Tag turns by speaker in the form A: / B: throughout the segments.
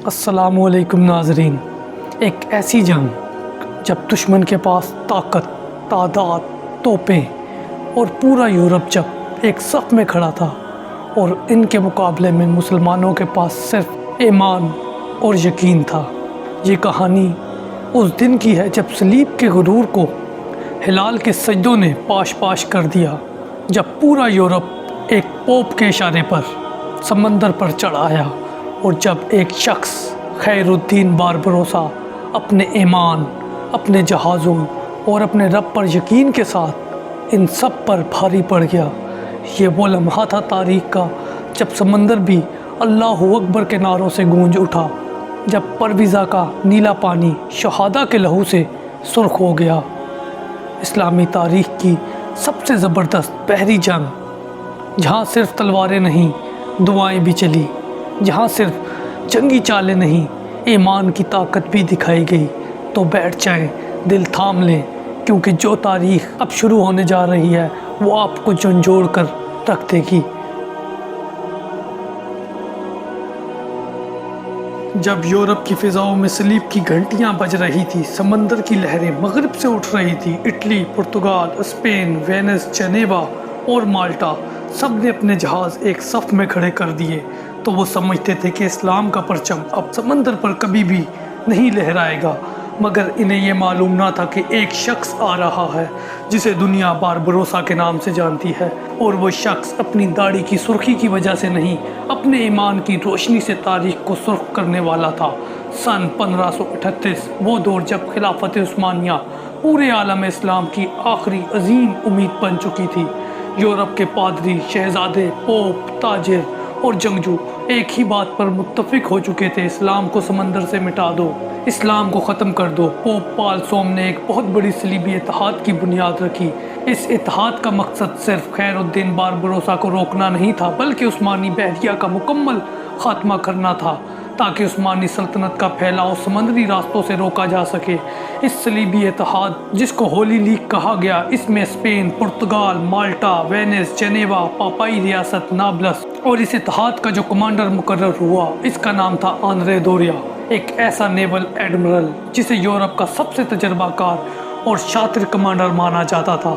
A: السلام علیکم ناظرین۔ ایک ایسی جنگ جب دشمن کے پاس طاقت، تعداد، توپیں اور پورا یورپ جب ایک صف میں کھڑا تھا اور ان کے مقابلے میں مسلمانوں کے پاس صرف ایمان اور یقین تھا۔ یہ کہانی اس دن کی ہے جب صلیب کے غرور کو ہلال کے سجدوں نے پاش پاش کر دیا، جب پورا یورپ ایک پوپ کے اشارے پر سمندر پر چڑھ آیا اور جب ایک شخص خیر الدین باربروسا اپنے ایمان، اپنے جہازوں اور اپنے رب پر یقین کے ساتھ ان سب پر بھاری پڑ گیا۔ یہ وہ لمحہ تھا تاریخ کا جب سمندر بھی اللہ اکبر کے نعروں سے گونج اٹھا، جب پرویزا کا نیلا پانی شہداء کے لہو سے سرخ ہو گیا۔ اسلامی تاریخ کی سب سے زبردست بحری جنگ، جہاں صرف تلواریں نہیں دعائیں بھی چلی، جہاں صرف جنگی چالیں نہیں ایمان کی طاقت بھی دکھائی گئی۔ تو بیٹھ جائیں، دل تھام لیں، کیونکہ جو تاریخ اب شروع ہونے جا رہی ہے وہ آپ کو جھنجھوڑ کر رکھ دے گی۔ جب یورپ کی فضاؤں میں صلیب کی گھنٹیاں بج رہی تھی، سمندر کی لہریں مغرب سے اٹھ رہی تھی، Italy, Portugal, Spain, Venice, Geneva اور مالٹا سب نے اپنے جہاز ایک صف میں کھڑے کر دیے، تو وہ سمجھتے تھے کہ اسلام کا پرچم اب سمندر پر کبھی بھی نہیں لہرائے گا، مگر انہیں یہ معلوم نہ تھا کہ ایک شخص آ رہا ہے جسے دنیا باربروسا کے نام سے جانتی ہے، اور وہ شخص اپنی داڑھی کی سرخی کی وجہ سے نہیں، اپنے ایمان کی روشنی سے تاریخ کو سرخ کرنے والا تھا۔ سن 1538، وہ دور جب خلافت عثمانیہ پورے عالم اسلام کی آخری عظیم امید بن چکی تھی۔ یورپ کے پادری، شہزادے، پوپ، تاجر اور جنگجو ایک ہی بات پر متفق ہو چکے تھے: اسلام کو سمندر سے مٹا دو، اسلام کو ختم کر دو۔ پوپ پال سوم نے ایک بہت بڑی صلیبی اتحاد کی بنیاد رکھی۔ اس اتحاد کا مقصد صرف خیر الدین باربروسا کو روکنا نہیں تھا، بلکہ عثمانی بحریہ کا مکمل خاتمہ کرنا تھا، تاکہ عثمانی سلطنت کا پھیلاؤ سمندری راستوں سے روکا جا سکے۔ اس صلیبی اتحاد، جس کو ہولی لیگ کہا گیا، اس میں اسپین، پرتگال، مالٹا، وینس، جنیوا، پاپائی ریاست نابلس اور اس اتحاد کا جو کمانڈر مقرر ہوا، اس کا نام تھا آندرے دوریا، ایک ایسا نیول ایڈمرل جسے یورپ کا سب سے تجربہ کار اور شاطر کمانڈر مانا جاتا تھا۔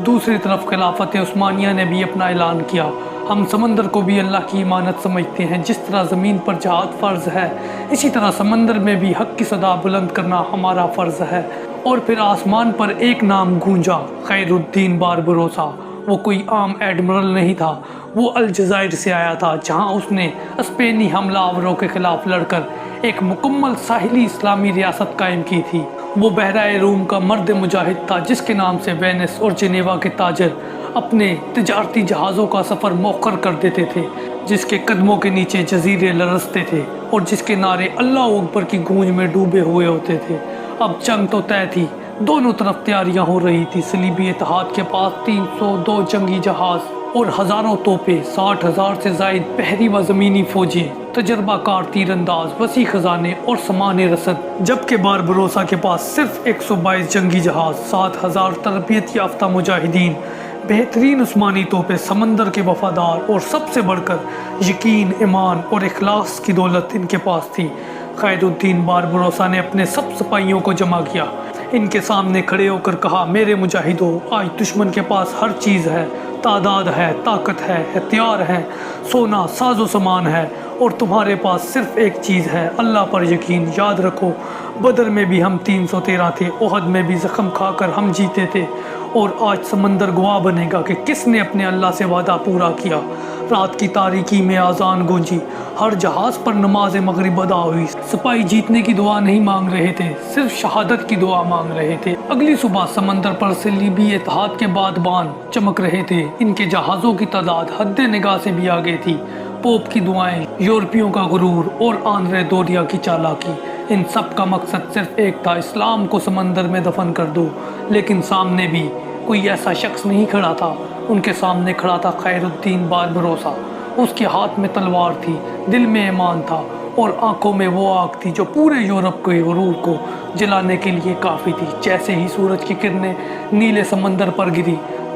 A: دوسری طرف خلافت عثمانیہ نے بھی اپنا اعلان کیا: ہم سمندر کو بھی اللہ کی امانت سمجھتے ہیں، جس طرح زمین پر جہاد فرض ہے، اسی طرح سمندر میں بھی حق کی صدا بلند کرنا ہمارا فرض ہے۔ اور پھر آسمان پر ایک نام گونجا: خیر الدین باربروسا۔ وہ کوئی عام ایڈمرل نہیں تھا، وہ الجزائر سے آیا تھا، جہاں اس نے اسپینی حملہ آوروں کے خلاف لڑ کر ایک مکمل ساحلی اسلامی ریاست قائم کی تھی۔ وہ بحرائے روم کا مرد مجاہد تھا، جس کے نام سے وینس اور جنیوا کے تاجر اپنے تجارتی جہازوں کا سفر مؤخر کر دیتے تھے، جس کے قدموں کے نیچے جزیرے لرزتے تھے اور جس کے نعرے اللہ اکبر کی گونج میں ڈوبے ہوئے ہوتے تھے۔ اب جنگ تو طے تھی، دونوں طرف تیاریاں ہو رہی تھی۔ صلیبی اتحاد کے پاس 302 جنگی جہاز اور ہزاروں توپیں، 60,000 سے زائد بحری و زمینی فوجیں، تجربہ کار تیر انداز، وسیع خزانے اور سامان رسد، جبکہ باربروسا کے پاس صرف 122 جنگی جہاز، 7,000 تربیت یافتہ مجاہدین، بہترین عثمانی توپیں، سمندر کے وفادار، اور سب سے بڑھ کر یقین، ایمان اور اخلاص کی دولت ان کے پاس تھی۔ خیر الدین باربروسا نے اپنے سب سپاہیوں کو جمع کیا، ان کے سامنے کھڑے ہو کر کہا: میرے مجاہدوں، آج دشمن کے پاس ہر چیز ہے، تعداد ہے، طاقت ہے، ہتھیار ہے، سونا، ساز و سامان ہے، اور تمہارے پاس صرف ایک چیز ہے: اللہ پر یقین۔ یاد رکھو، بدر میں بھی ہم 313 تھے، احد میں بھی زخم کھا کر ہم جیتے تھے، اور آج سمندر گواہ بنے گا کہ کس نے اپنے اللہ سے وعدہ پورا کیا۔ رات کی تاریکی میں آذان گونجی، ہر جہاز پر نماز مغرب ادا ہوئی۔ سپاہی جیتنے کی دعا نہیں مانگ رہے تھے، صرف شہادت کی دعا مانگ رہے تھے۔ اگلی صبح سمندر پر صلیبی اتحاد کے بادبان چمک رہے تھے، ان کے جہازوں کی تعداد حد نگاہ سے بھی آگے تھی۔ پوپ کی دعائیں، یورپیوں کا غرور اور آندرے دوریا کی چالاکی، ان سب کا مقصد صرف ایک تھا: اسلام کو سمندر میں دفن کر دو۔ لیکن سامنے بھی کوئی ایسا شخص نہیں کھڑا تھا، ان کے سامنے کھڑا تھا خیر الدین باربروسا۔ اس کے ہاتھ میں تلوار تھی، دل میں ایمان تھا، اور آنکھوں میں وہ آگ تھی جو پورے یورپ کے غرور کو جلانے کے لیے کافی تھی۔ جیسے ہی سورج کی کرنیں نیلے سمندر پر گری،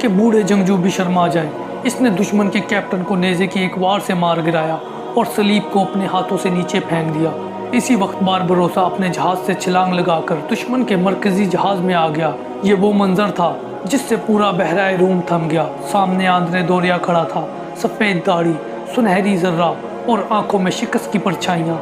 A: کہ بوڑھے جنگجو بھی شرما جائیں۔ اس نے دشمن کے کیپٹن کو نیزے کی ایک وار سے مار گرایا اور سلیب کو اپنے ہاتھوں سے نیچے پھینک دیا۔ اسی وقت باربروسا اپنے جہاز سے چھلانگ لگا کر دشمن کے مرکزی جہاز میں آ گیا۔ یہ وہ منظر تھا جس سے پورا بحرۂ روم تھم گیا۔ سامنے آندرے دوریا کھڑا تھا، سفید داڑھی، سنہری ذرہ اور آنکھوں میں شکست کی پرچھائیاں۔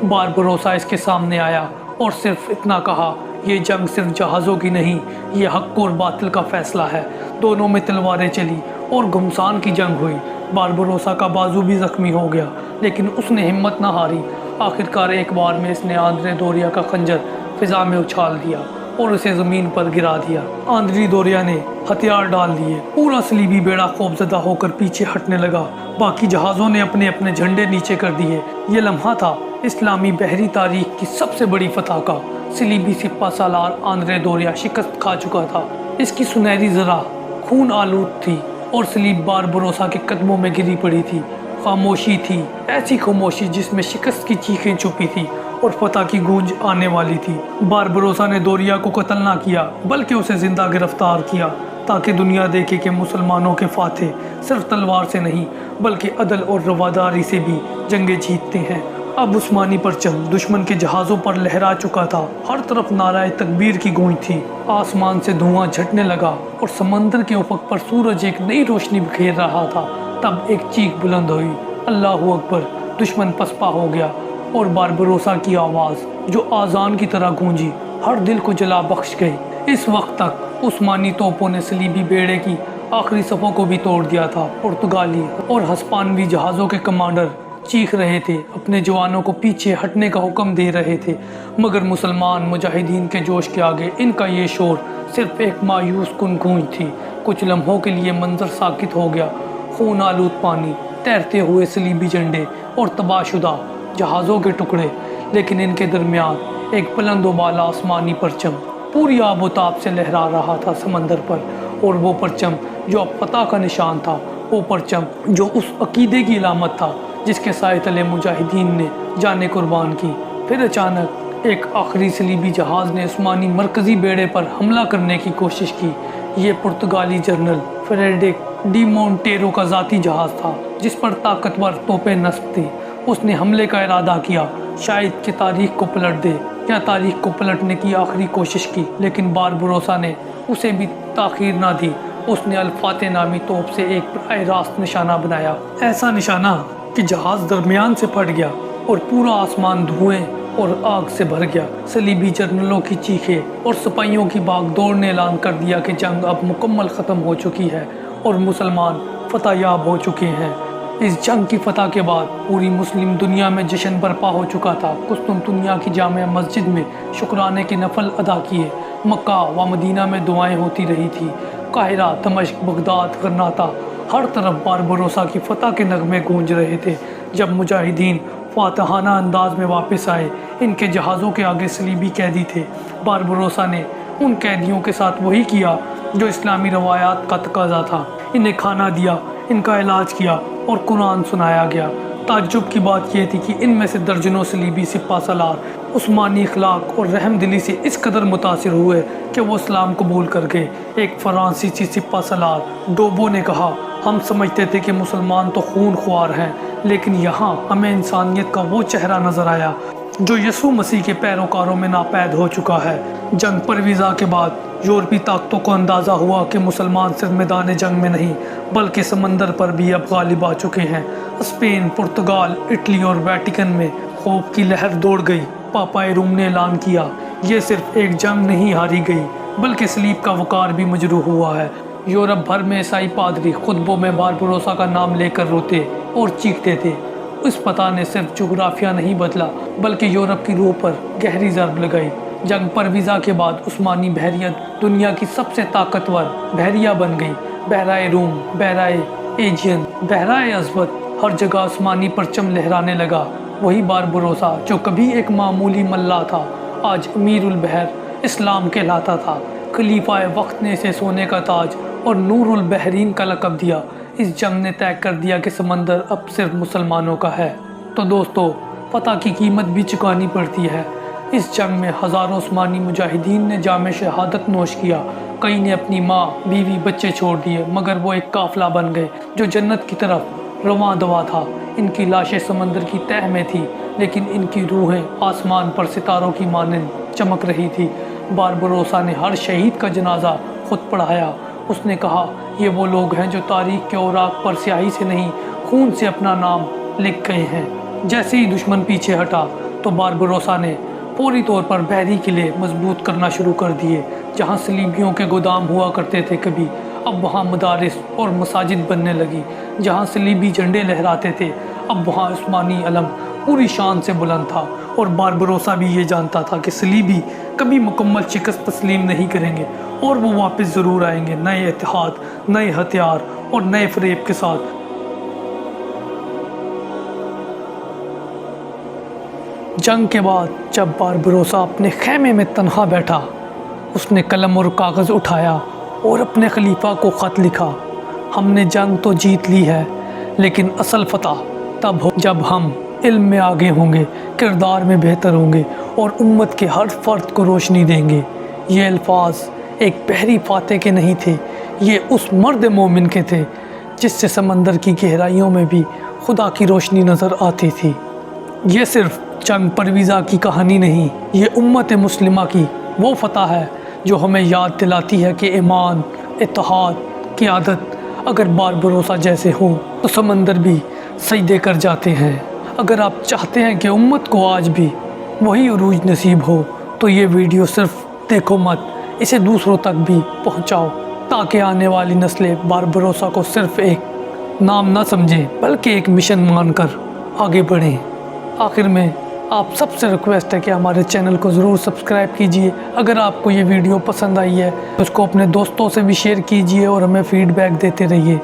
A: باربروسا اس کے سامنے آیا اور صرف اتنا کہا، یہ جنگ صرف جہازوں کی نہیں، یہ حق اور باطل کا فیصلہ ہے۔ دونوں میں تلواریں چلی اور گھمسان کی جنگ ہوئی۔ باربروسا کا بازو بھی زخمی ہو گیا لیکن اس نے ہمت نہ ہاری۔ آخرکار ایک بار میں اس نے آندرے دوریا کا خنجر فضا میں اچھال دیا اور اسے زمین پر گرا دیا۔ آندرے دوریا نے ہتھیار ڈال دیے۔ پورا صلیبی بیڑا خوفزدہ ہو کر پیچھے ہٹنے لگا۔ باقی جہازوں نے اپنے اپنے جھنڈے نیچے کر دیے۔ یہ لمحہ تھا اسلامی بحری تاریخ کی سب سے بڑی فتح کا۔ صلیبی سپہ سالار آندرے دوریا شکست کھا چکا تھا۔ اس کی سنہری ذرہ خون آلود تھی اور صلیب باربروسا کے قدموں میں گری پڑی تھی۔ خاموشی تھی، ایسی خاموشی جس میں شکست کی چیخیں چھپی تھی اور فتح کی گونج آنے والی تھی۔ باربروسا نے دوریا کو قتل نہ کیا بلکہ اسے زندہ گرفتار کیا تاکہ دنیا دیکھے کہ مسلمانوں کے فاتح صرف تلوار سے نہیں بلکہ عدل اور رواداری سے بھی جنگیں جیتتے ہیں۔ اب عثمانی پرچم دشمن کے جہازوں پر لہرا چکا تھا۔ ہر طرف نعرہ تکبیر کی گونج تھی۔ آسمان سے دھواں جھٹنے لگا اور سمندر کے افق پر سورج ایک نئی روشنی بکھیر رہا تھا۔ تب ایک چیخ بلند ہوئی، اللہ اکبر! دشمن پسپا ہو گیا اور باربروسا کی آواز جو آذان کی طرح گونجی ہر دل کو جلا بخش گئی۔ اس وقت تک عثمانی توپوں نے صلیبی بیڑے کی آخری صفوں کو بھی توڑ دیا تھا۔ پرتگالی اور ہسپانوی جہازوں کے کمانڈر چیخ رہے تھے، اپنے جوانوں کو پیچھے ہٹنے کا حکم دے رہے تھے، مگر مسلمان مجاہدین کے جوش کے آگے ان کا یہ شور صرف ایک مایوس کن گونج تھی۔ کچھ لمحوں کے لیے منظر ساکت ہو گیا۔ خون آلود پانی، تیرتے ہوئے صلیبی جھنڈے اور تباہ شدہ جہازوں کے ٹکڑے، لیکن ان کے درمیان ایک بلند و بالا آسمانی پرچم پوری آب و تاب سے لہرا رہا تھا سمندر پر۔ اور وہ پرچم جو اب فتح کا نشان تھا، وہ پرچم جو اس عقیدے کی علامت تھا جس کے سائے تلے مجاہدین نے جانیں قربان کی۔ پھر اچانک ایک آخری صلیبی جہاز نے عثمانی مرکزی بیڑے پر حملہ کرنے کی کوشش کی۔ یہ پرتگالی جنرل فریڈرک ڈی مونٹیرو کا ذاتی جہاز تھا جس پر طاقتور توپیں نصب تھیں۔ اس نے حملے کا ارادہ کیا، شاید کہ تاریخ کو پلٹ دے یا تاریخ کو پلٹنے کی آخری کوشش کی، لیکن باربروسا نے اسے بھی تاخیر نہ دی۔ اس نے الفاتح نامی توپ سے ایک براہ راست نشانہ بنایا، ایسا نشانہ کہ جہاز درمیان سے پھٹ گیا اور پورا آسمان دھوئیں اور آگ سے بھر گیا۔ صلیبی جنرلوں کی چیخیں اور سپاہیوں کی باغ دوڑ نے اعلان کر دیا کہ جنگ اب مکمل ختم ہو چکی ہے اور مسلمان فتح یاب ہو چکے ہیں۔ اس جنگ کی فتح کے بعد پوری مسلم دنیا میں جشن برپا ہو چکا تھا۔ قسطنطنیہ کی جامع مسجد میں شکرانے کے نفل ادا کیے، مکہ و مدینہ میں دعائیں ہوتی رہی تھی، قاہرہ، دمشق، بغداد، غرناطہ، ہر طرف باربروسا کی فتح کے نغمے گونج رہے تھے۔ جب مجاہدین فاتحانہ انداز میں واپس آئے، ان کے جہازوں کے آگے صلیبی قیدی تھے۔ باربروسا نے ان قیدیوں کے ساتھ وہی کیا جو اسلامی روایات کا تقاضا تھا، انہیں کھانا دیا، ان کا علاج کیا اور قرآن سنایا گیا۔ تعجب کی بات یہ تھی کہ ان میں سے درجنوں صلیبی سپہ سالار عثمانی اخلاق اور رحم دلی سے اس قدر متاثر ہوئے کہ وہ اسلام قبول کر گئے۔ ایک فرانسیسی سپہ سالار ڈوبو نے کہا، ہم سمجھتے تھے کہ مسلمان تو خون خوار ہیں، لیکن یہاں ہمیں انسانیت کا وہ چہرہ نظر آیا جو یسوع مسیح کے پیروکاروں میں ناپید ہو چکا ہے۔ جنگ پرویزا کے بعد یورپی طاقتوں کو اندازہ ہوا کہ مسلمان صرف میدان جنگ میں نہیں بلکہ سمندر پر بھی اب غالب آ چکے ہیں۔ اسپین، پرتگال، اٹلی اور ویٹیکن میں خوف کی لہر دوڑ گئی۔ پاپائے روم نے اعلان کیا، یہ صرف ایک جنگ نہیں ہاری گئی بلکہ صلیب کا وقار بھی مجروح ہوا ہے۔ یورپ بھر میں عیسائی پادری خطبوں میں باربروسا کا نام لے کر روتے اور چیختے تھے۔ اس فتح نے صرف جغرافیہ نہیں بدلا بلکہ یورپ کی روح پر گہری ضرب لگائی۔ جنگ پرویزا کے بعد عثمانی بحریت دنیا کی سب سے طاقتور بحریہ بن گئی۔ بحرۂ روم، بحرۂ ایجین، بحرۂ اسود، ہر جگہ عثمانی پرچم لہرانے لگا۔ وہی باربروسا جو کبھی ایک معمولی ملا تھا آج امیر البحر اسلام کہلاتا تھا۔ خلیفہ وقت نے اسے سونے کا تاج اور نور البحرین کا لقب دیا۔ اس جنگ نے طے کر دیا کہ سمندر اب صرف مسلمانوں کا ہے۔ تو دوستو، فتح کی قیمت بھی چکانی پڑتی ہے، اس جنگ میں ہزاروں عثمانی مجاہدین نے جام شہادت نوش کیا، کئی نے اپنی ماں، بیوی، بچے چھوڑ دیے، مگر وہ ایک قافلہ بن گئے جو جنت کی طرف رواں دوا تھا۔ ان کی لاشیں سمندر کی تہہ میں تھی، لیکن ان کی روحیں آسمان پر ستاروں کی مانند چمک رہی تھی۔ باربروسا نے ہر شہید کا جنازہ خود پڑھایا۔ اس نے کہا، یہ وہ لوگ ہیں جو تاریخ کے اوراق پر سیاہی سے نہیں، خون سے اپنا نام لکھ گئے ہیں۔ جیسے ہی دشمن پیچھے ہٹا تو باربروسا نے فوری طور پر بحری قلعے مضبوط کرنا شروع کر دیے۔ جہاں صلیبیوں کے گودام ہوا کرتے تھے کبھی، اب وہاں مدارس اور مساجد بننے لگی۔ جہاں صلیبی جھنڈے لہراتے تھے، اب وہاں عثمانی علم پوری شان سے بلند تھا۔ اور باربروسا بھی یہ جانتا تھا کہ صلیبی کبھی مکمل شکست تسلیم نہیں کریں گے، اور وہ واپس ضرور آئیں گے، نئے اتحاد، نئے ہتھیار اور نئے فریب کے ساتھ۔ جنگ کے بعد جب باربروسا اپنے خیمے میں تنہا بیٹھا، اس نے قلم اور کاغذ اٹھایا اور اپنے خلیفہ کو خط لکھا۔ ہم نے جنگ تو جیت لی ہے، لیکن اصل فتح تب ہو جب ہم علم میں آگے ہوں گے، کردار میں بہتر ہوں گے اور امت کے ہر فرد کو روشنی دیں گے۔ یہ الفاظ ایک بحری فاتح کے نہیں تھے، یہ اس مرد مومن کے تھے جس سے سمندر کی گہرائیوں میں بھی خدا کی روشنی نظر آتی تھی۔ یہ صرف جنگ پرویزہ کی کہانی نہیں، یہ امت مسلمہ کی وہ فتح ہے جو ہمیں یاد دلاتی ہے کہ ایمان، اتحاد، قیادت اگر باربروسا جیسے ہوں تو سمندر بھی سجدے کر جاتے ہیں۔ اگر آپ چاہتے ہیں کہ امت کو آج بھی وہی عروج نصیب ہو تو یہ ویڈیو صرف دیکھو مت، اسے دوسروں تک بھی پہنچاؤ تاکہ آنے والی نسلیں باربروسا کو صرف ایک نام نہ سمجھیں بلکہ ایک مشن مان کر آگے بڑھیں۔ آخر میں آپ سب سے ریکویسٹ ہے کہ ہمارے چینل کو ضرور سبسکرائب کیجئے۔ اگر آپ کو یہ ویڈیو پسند آئی ہے تو اس کو اپنے دوستوں سے بھی شیئر کیجئے اور ہمیں فیڈ بیک دیتے رہیے۔